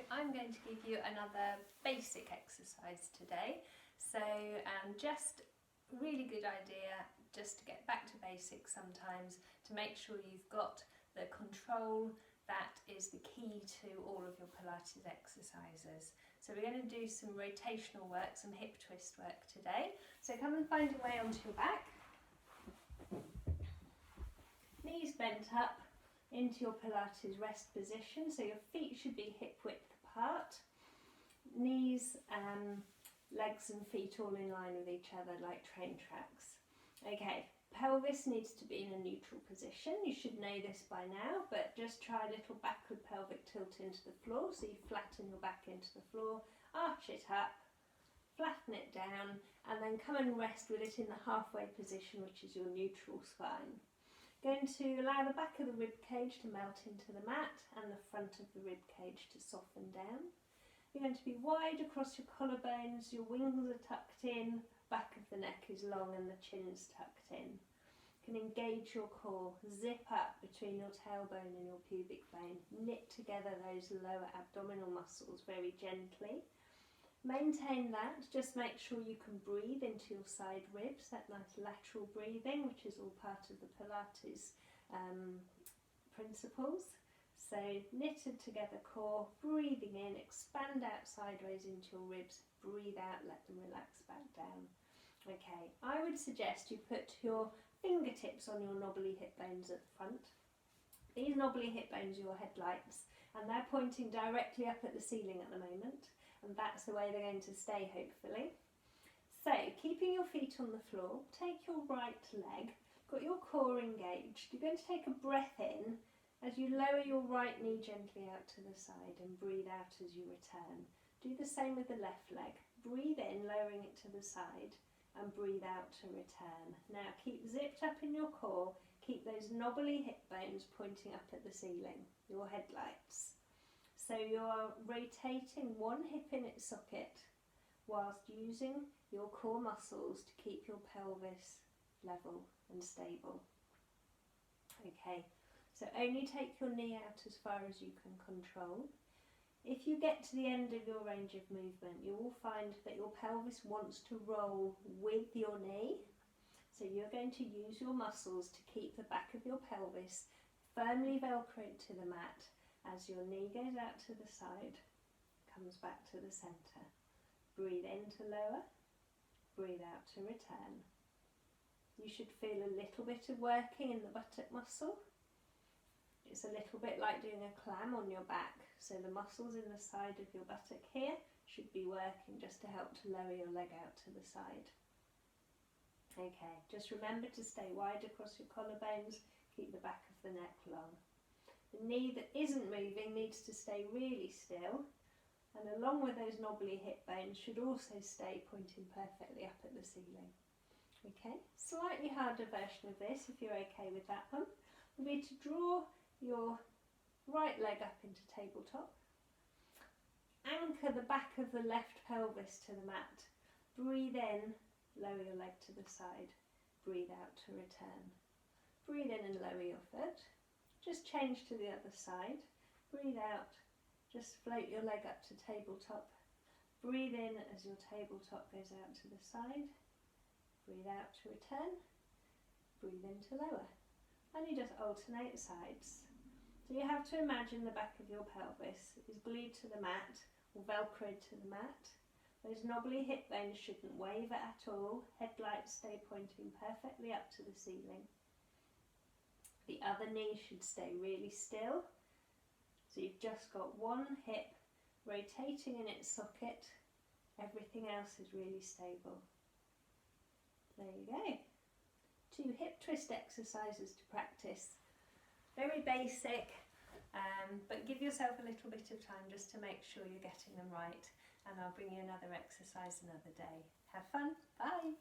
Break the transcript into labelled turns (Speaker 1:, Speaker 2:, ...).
Speaker 1: I'm going to give you another basic exercise today. So just a really good idea just to get back to basics sometimes, to make sure you've got the control that is the key to all of your Pilates exercises. So we're going to do some rotational work, some hip twist work today. So come and find your way onto your back. Knees bent up into your Pilates rest position, so your feet should be hip width apart. Knees, legs and feet all in line with each other like train tracks. Okay, pelvis needs to be in a neutral position. You should know this by now, but just try a little backward pelvic tilt into the floor, so you flatten your back into the floor, arch it up, flatten it down, and then come and rest with it in the halfway position, which is your neutral spine. Going to allow the back of the rib cage to melt into the mat and the front of the rib cage to soften down. You're going to be wide across your collarbones, your wings are tucked in, back of the neck is long and the chin's tucked in. You can engage your core, zip up between your tailbone and your pubic bone, knit together those lower abdominal muscles very gently. Maintain that, just make sure you can breathe into your side ribs, that nice lateral breathing, which is all part of the Pilates principles. So knitted together core, breathing in, expand out sideways into your ribs, breathe out, let them relax back down. Okay, I would suggest you put your fingertips on your knobbly hip bones at the front. These knobbly hip bones are your headlights, and they're pointing directly up at the ceiling at the moment. And that's the way they're going to stay, hopefully. So, keeping your feet on the floor, take your right leg, got your core engaged. You're going to take a breath in as you lower your right knee gently out to the side and breathe out as you return. Do the same with the left leg. Breathe in, lowering it to the side, and breathe out to return. Now, keep zipped up in your core, keep those knobbly hip bones pointing up at the ceiling, your headlights. So you're rotating one hip in its socket whilst using your core muscles to keep your pelvis level and stable. Okay, so only take your knee out as far as you can control. If you get to the end of your range of movement, you will find that your pelvis wants to roll with your knee. So you're going to use your muscles to keep the back of your pelvis firmly velcroed to the mat as your knee goes out to the side, comes back to the centre. Breathe in to lower, breathe out to return. You should feel a little bit of working in the buttock muscle. It's a little bit like doing a clam on your back, so the muscles in the side of your buttock here should be working just to help to lower your leg out to the side. Okay, just remember to stay wide across your collarbones, keep the back of the neck long. The knee that isn't moving needs to stay really still, and along with those knobbly hip bones should also stay pointing perfectly up at the ceiling. Okay, slightly harder version of this, if you're okay with that one, will be to draw your right leg up into tabletop, anchor the back of the left pelvis to the mat, breathe in, lower your leg to the side, breathe out to return. Breathe in and lower your foot. Just change to the other side. Breathe out. Just float your leg up to tabletop. Breathe in as your tabletop goes out to the side. Breathe out to return. Breathe in to lower. And you just alternate sides. So you have to imagine the back of your pelvis is glued to the mat or velcroed to the mat. Those knobbly hip bones shouldn't waver at all. Headlights stay pointing perfectly up to the ceiling. The other knee should stay really still. So you've just got one hip rotating in its socket. Everything else is really stable. There you go. 2 hip twist exercises to practice. Very basic, but give yourself a little bit of time just to make sure you're getting them right. And I'll bring you another exercise another day. Have fun. Bye.